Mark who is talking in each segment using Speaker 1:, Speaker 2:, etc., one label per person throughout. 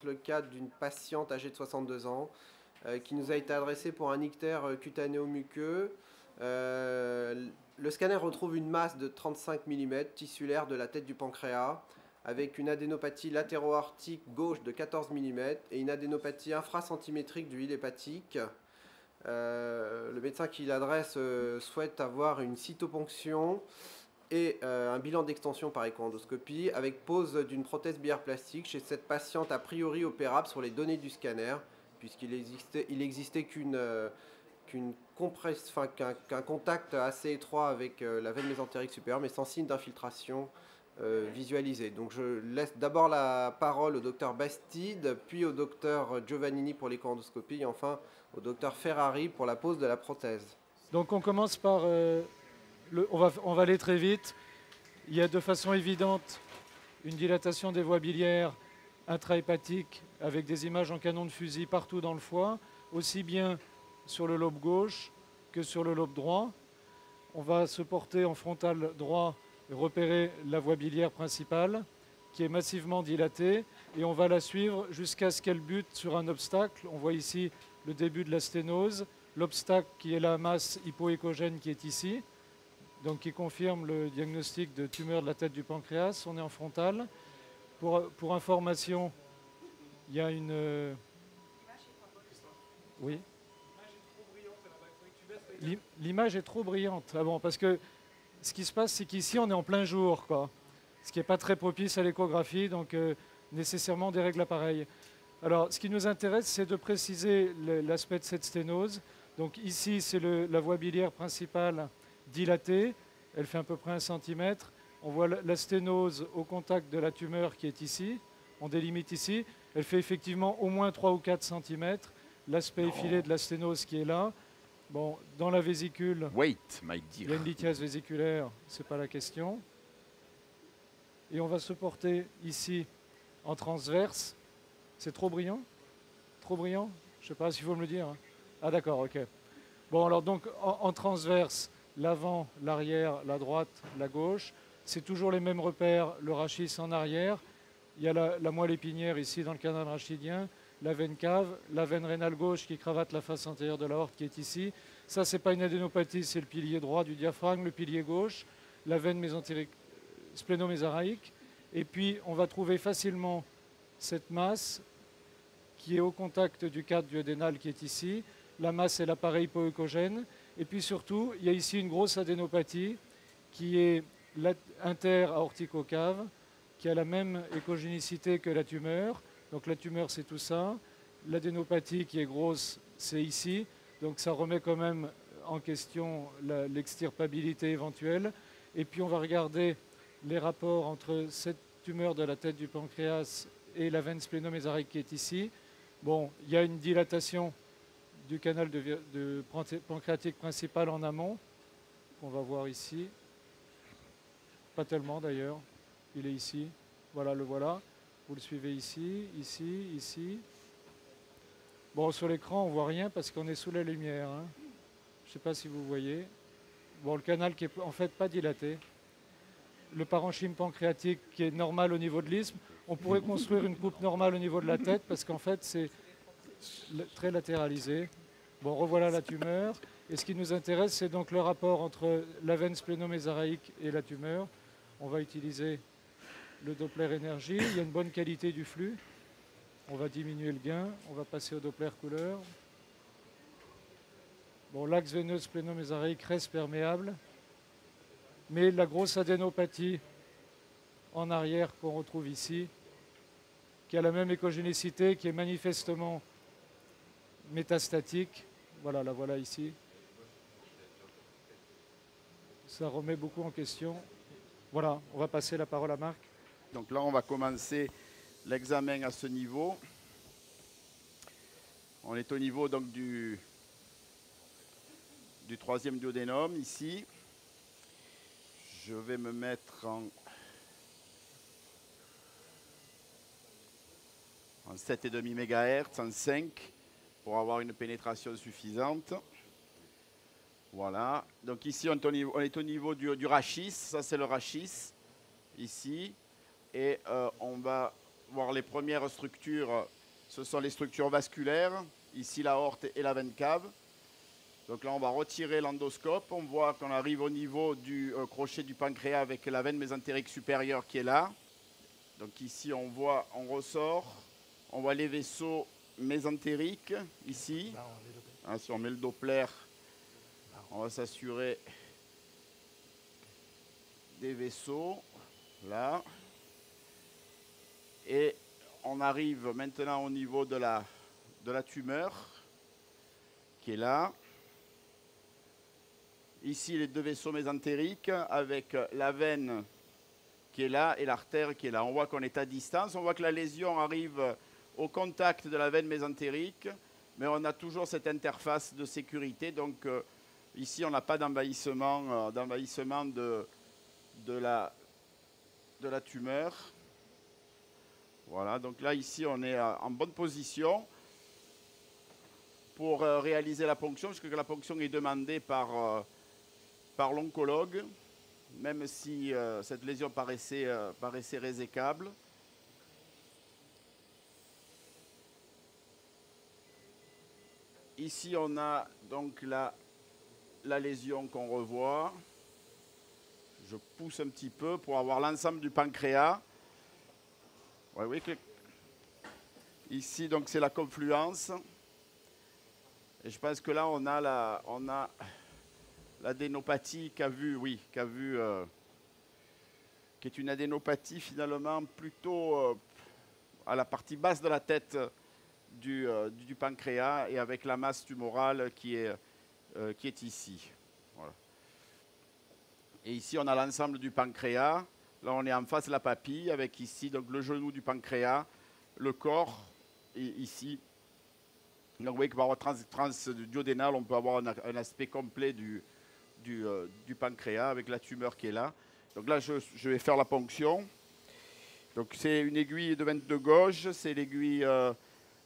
Speaker 1: Le cas d'une patiente âgée de 62 ans qui nous a été adressée pour un ictère cutanéo-muqueux. Le scanner retrouve une masse de 35 mm tissulaire de la tête du pancréas avec une adénopathie latéro-aortique gauche de 14 mm et une adénopathie infracentimétrique du hile hépatique. Le médecin qui l'adresse souhaite avoir une cytoponction et un bilan d'extension par écho-endoscopie avec pose d'une prothèse biliaire plastique chez cette patiente a priori opérable sur les données du scanner, puisqu'il existait qu'un contact assez étroit avec la veine mésentérique supérieure, mais sans signe d'infiltration visualisé. Donc je laisse d'abord la parole au docteur Bastide, puis au docteur Giovannini pour l'écho-endoscopie, et enfin au docteur Ferrari pour la pose de la prothèse.
Speaker 2: Donc on commence par... on va aller très vite. Il y a de façon évidente une dilatation des voies biliaires intrahépatiques avec des images en canon de fusil partout dans le foie, aussi bien sur le lobe gauche que sur le lobe droit. On va se porter en frontal droit et repérer la voie biliaire principale qui est massivement dilatée et on va la suivre jusqu'à ce qu'elle bute sur un obstacle. On voit ici le début de la sténose, l'obstacle qui est la masse hypoéchogène qui est ici, donc qui confirme le diagnostic de tumeur de la tête du pancréas. On est en frontal. Pour information, il y a une... Oui. L'image est trop brillante. Ah bon, parce que ce qui se passe, c'est qu'ici, on est en plein jour, quoi. Ce qui n'est pas très propice à l'échographie, donc nécessairement des règles l'appareil. Alors, ce qui nous intéresse, c'est de préciser l'aspect de cette sténose. Donc ici, c'est la voie biliaire principale dilatée. Elle fait à peu près 1 cm. On voit la sténose au contact de la tumeur qui est ici. On délimite ici. Elle fait effectivement au moins 3 ou 4 cm. L'aspect effilé de la sténose qui est là. Bon, dans la vésicule, il y a une lithiase vésiculaire, ce n'est pas la question. Et on va se porter ici en transverse. C'est trop brillant? Trop brillant? Je ne sais pas s'il faut me le dire. Ah d'accord, ok. Bon, alors donc en transverse, l'avant, l'arrière, la droite, la gauche. C'est toujours les mêmes repères, le rachis en arrière. Il y a la moelle épinière ici dans le canal rachidien, la veine cave, la veine rénale gauche qui cravate la face antérieure de l'aorte qui est ici. Ça, ce n'est pas une adénopathie, c'est le pilier droit du diaphragme, le pilier gauche, la veine mésentérique splénomésaraïque. Et puis, on va trouver facilement cette masse qui est au contact du cadre duodénal qui est ici. La masse est l'appareil hypoéchogène. Et puis surtout, il y a ici une grosse adénopathie qui est inter-aorticocave, qui a la même échogénicité que la tumeur. Donc la tumeur, c'est tout ça. L'adénopathie qui est grosse, c'est ici. Donc ça remet quand même en question l'extirpabilité éventuelle. Et puis on va regarder les rapports entre cette tumeur de la tête du pancréas et la veine splénomésarique qui est ici. Bon, il y a une dilatation du canal de pancréatique principal en amont, qu'on va voir ici. Pas tellement d'ailleurs, il est ici. Voilà, le voilà. Vous le suivez ici, ici, ici. Bon, sur l'écran, on ne voit rien parce qu'on est sous la lumière. Hein. Je ne sais pas si vous voyez. Bon, le canal qui est en fait pas dilaté. Le parenchyme pancréatique qui est normal au niveau de l'isthme. On pourrait construire une coupe normale au niveau de la tête parce qu'en fait, c'est très latéralisé. Bon, revoilà la tumeur. Et ce qui nous intéresse, c'est donc le rapport entre la veine splénomésaraïque et la tumeur. On va utiliser le Doppler énergie. Il y a une bonne qualité du flux. On va diminuer le gain. On va passer au Doppler couleur. Bon, l'axe veineux splénomésaraïque reste perméable. Mais la grosse adénopathie en arrière qu'on retrouve ici, qui a la même échogénicité, qui est manifestement métastatique. Voilà, la voilà ici. Ça remet beaucoup en question. Voilà, on va passer la parole à Marc.
Speaker 3: Donc là, on va commencer l'examen à ce niveau. On est au niveau donc du troisième duodénum, ici. Je vais me mettre en 7,5 MHz, en 5, pour avoir une pénétration suffisante. Voilà. Donc ici, on est au niveau du rachis. Ça, c'est le rachis, ici. Et on va voir les premières structures. Ce sont les structures vasculaires. Ici, l'aorte et la veine cave. Donc là, on va retirer l'endoscope. On voit qu'on arrive au niveau du crochet du pancréas avec la veine mésentérique supérieure qui est là. Donc ici, on voit, on ressort. On voit les vaisseaux mésentériques ici. Hein, si on met le Doppler, on va s'assurer des vaisseaux. Là. Et on arrive maintenant au niveau de la tumeur qui est là. Ici, les deux vaisseaux mésentériques avec la veine qui est là et l'artère qui est là. On voit qu'on est à distance. On voit que la lésion arrive au contact de la veine mésentérique, mais on a toujours cette interface de sécurité. Donc ici, on n'a pas d'envahissement de la tumeur. Voilà, donc là, ici, on est en bonne position pour réaliser la ponction, puisque la ponction est demandée par l'oncologue, même si cette lésion paraissait résécable. Ici, on a donc la lésion qu'on revoit. Je pousse un petit peu pour avoir l'ensemble du pancréas. Ouais, oui, ici, donc, c'est la confluence. Et je pense que là, on a l'adénopathie qui est une adénopathie finalement plutôt à la partie basse de la tête du pancréas et avec la masse tumorale qui est ici. Voilà. Et ici, on a l'ensemble du pancréas. Là, on est en face de la papille avec ici donc, le genou du pancréas, le corps, et ici. Donc, vous voyez que par transduodénal, on peut avoir un aspect complet du pancréas avec la tumeur qui est là. Donc là, je vais faire la ponction. Donc c'est une aiguille de 22 gauge, c'est l'aiguille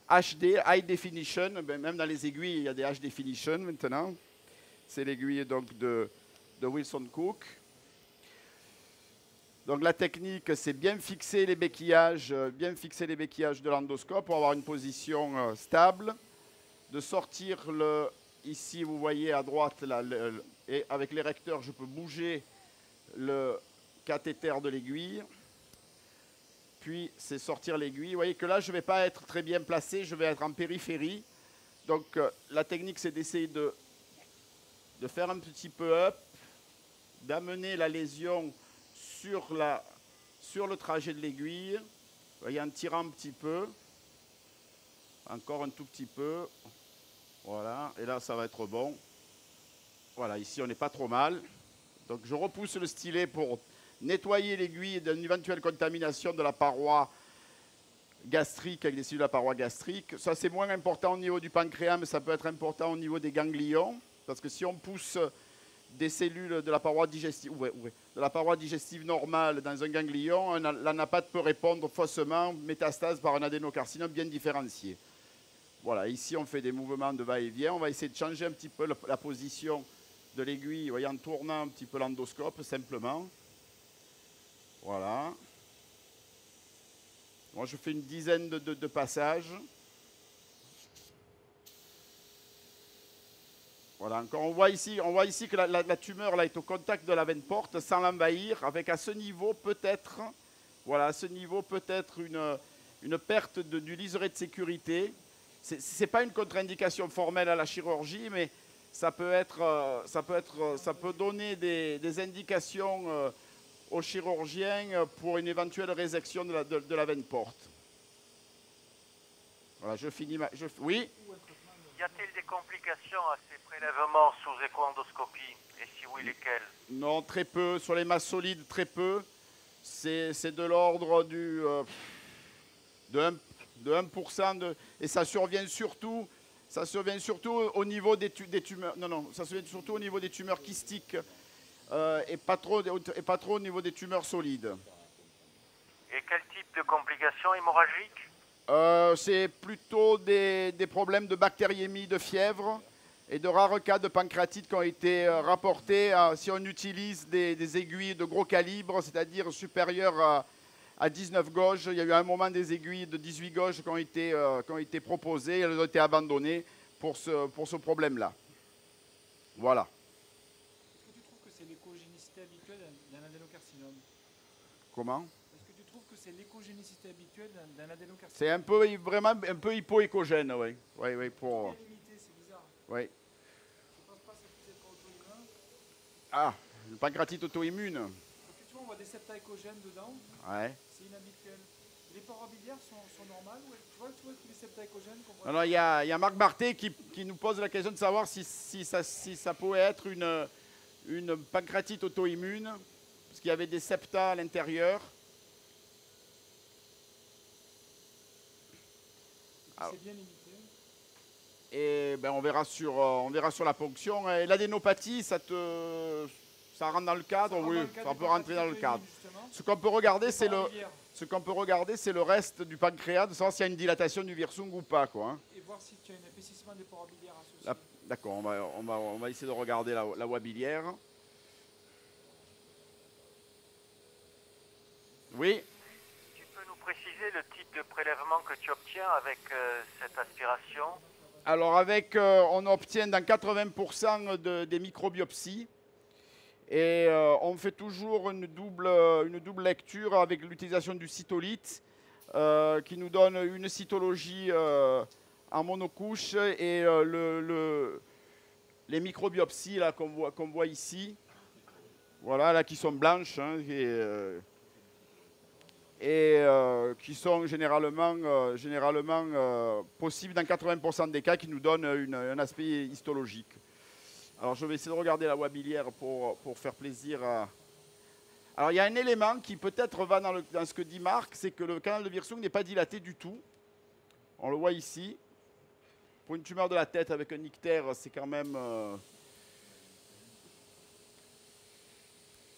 Speaker 3: HD, High Definition. Même dans les aiguilles, il y a des High Definition maintenant. C'est l'aiguille donc de Wilson Cook. Donc la technique, c'est bien fixer les béquillages de l'endoscope pour avoir une position stable. De sortir ici, vous voyez à droite, là, et avec l'érecteur, je peux bouger le cathéter de l'aiguille. Puis, c'est sortir l'aiguille. Vous voyez que là, je ne vais pas être très bien placé, je vais être en périphérie. Donc, la technique, c'est d'essayer de faire un petit peu up, d'amener la lésion sur le trajet de l'aiguille. Vous voyez, en tirant un petit peu. Encore un tout petit peu. Voilà, et là, ça va être bon. Voilà, ici, on n'est pas trop mal. Donc, je repousse le stylet pour nettoyer l'aiguille d'une éventuelle contamination de la paroi gastrique avec des cellules de la paroi gastrique. Ça, c'est moins important au niveau du pancréas, mais ça peut être important au niveau des ganglions. Parce que si on pousse des cellules de la paroi digestive, de la paroi digestive normale dans un ganglion, l'anapathe peut répondre faussement, métastase par un adénocarcinome bien différencié. Voilà, ici on fait des mouvements de va-et-vient. On va essayer de changer un petit peu la position de l'aiguille, en tournant un petit peu l'endoscope simplement. Voilà. Moi je fais une dizaine de passages. Voilà, encore on voit ici que la tumeur là, est au contact de la veine porte sans l'envahir, avec à ce niveau peut-être, une perte du liseré de sécurité. Ce n'est pas une contre-indication formelle à la chirurgie, mais ça peut donner des indications aux chirurgiens pour une éventuelle résection de la veine porte. Voilà, je finis oui.
Speaker 4: Y a-t-il des complications à ces prélèvements sous écho-endoscopie? Et si oui, lesquelles?
Speaker 3: Non, très peu. Sur les masses solides, très peu. C'est de l'ordre de 1%. Et ça survient surtout au niveau des tumeurs. Non, ça survient surtout au niveau des tumeurs kystiques et pas trop au niveau des tumeurs solides.
Speaker 4: Et quel type de complications hémorragiques?
Speaker 3: C'est plutôt des problèmes de bactériémie, de fièvre et de rares cas de pancréatite qui ont été rapportés si on utilise des aiguilles de gros calibre, c'est-à-dire supérieures à 19 gauges. Il y a eu un moment des aiguilles de 18 gauges qui ont été proposées. Elles ont été abandonnées pour ce problème-là. Voilà.
Speaker 2: Est-ce que tu trouves que c'est l'écogénicité habituelle d'un adénocarcinome?
Speaker 3: Comment?
Speaker 2: Est-ce que tu trouves que c'est l'écogénicité habituelle d'un adénocarcinome?
Speaker 3: C'est vraiment un peu hypoécogène, oui. Oui, pour...
Speaker 2: C'est limité, c'est bizarre.
Speaker 3: Oui.
Speaker 2: Je pense pas que ça puisse être auto-immun.
Speaker 3: Ah, une pancréatite auto-immune.
Speaker 2: Parce que tu vois, on voit des septaécogènes dedans.
Speaker 3: Ouais.
Speaker 2: C'est inhabituel. Les pores biliaires sont normales? Tu vois tous les septaécogènes qu'on voit?
Speaker 3: Alors, il y a Marc Marté qui nous pose la question de savoir si ça pouvait être une pancréatite auto-immune, parce qu'il y avait des septa à l'intérieur.
Speaker 2: C'est bien limité.
Speaker 3: Et ben, on verra sur la ponction. Et l'adénopathie, ça rentre dans le cadre? Oui, ça peut rentrer dans le cadre. Ce qu'on peut regarder, c'est le reste du pancréas, de savoir s'il y a une dilatation du virsung ou pas, quoi, hein.
Speaker 2: Et voir si tu as un épaississement des pores biliaires associés.
Speaker 3: D'accord, on va essayer de regarder la voie biliaire. Oui.
Speaker 4: Tu peux nous préciser le type de prélèvement que tu obtiens avec cette aspiration?
Speaker 3: Alors on obtient dans 80% des microbiopsies et on fait toujours une double lecture avec l'utilisation du cytolite qui nous donne une cytologie en monocouche et les microbiopsies là qu'on voit ici, voilà, là qui sont blanches, hein, et qui sont généralement possibles dans 80% des cas, qui nous donnent un aspect histologique. Alors je vais essayer de regarder la voie biliaire pour faire plaisir à... Alors il y a un élément qui peut-être va dans ce que dit Marc, c'est que le canal de Wirsung n'est pas dilaté du tout. On le voit ici. Pour une tumeur de la tête avec un ictère, c'est quand même...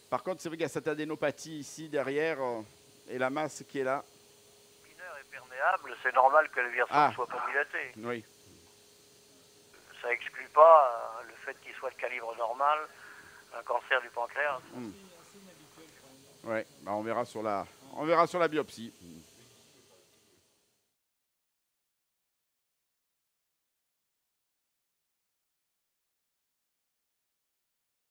Speaker 3: Par contre, c'est vrai qu'il y a cette adénopathie ici derrière et la masse qui est là.
Speaker 4: Mineur et perméable, c'est normal que le Wirsung soit pas dilaté.
Speaker 3: Oui.
Speaker 4: Ça exclut pas le fait qu'il soit de calibre normal, un cancer du pancréas.
Speaker 3: Oui, on verra sur la biopsie.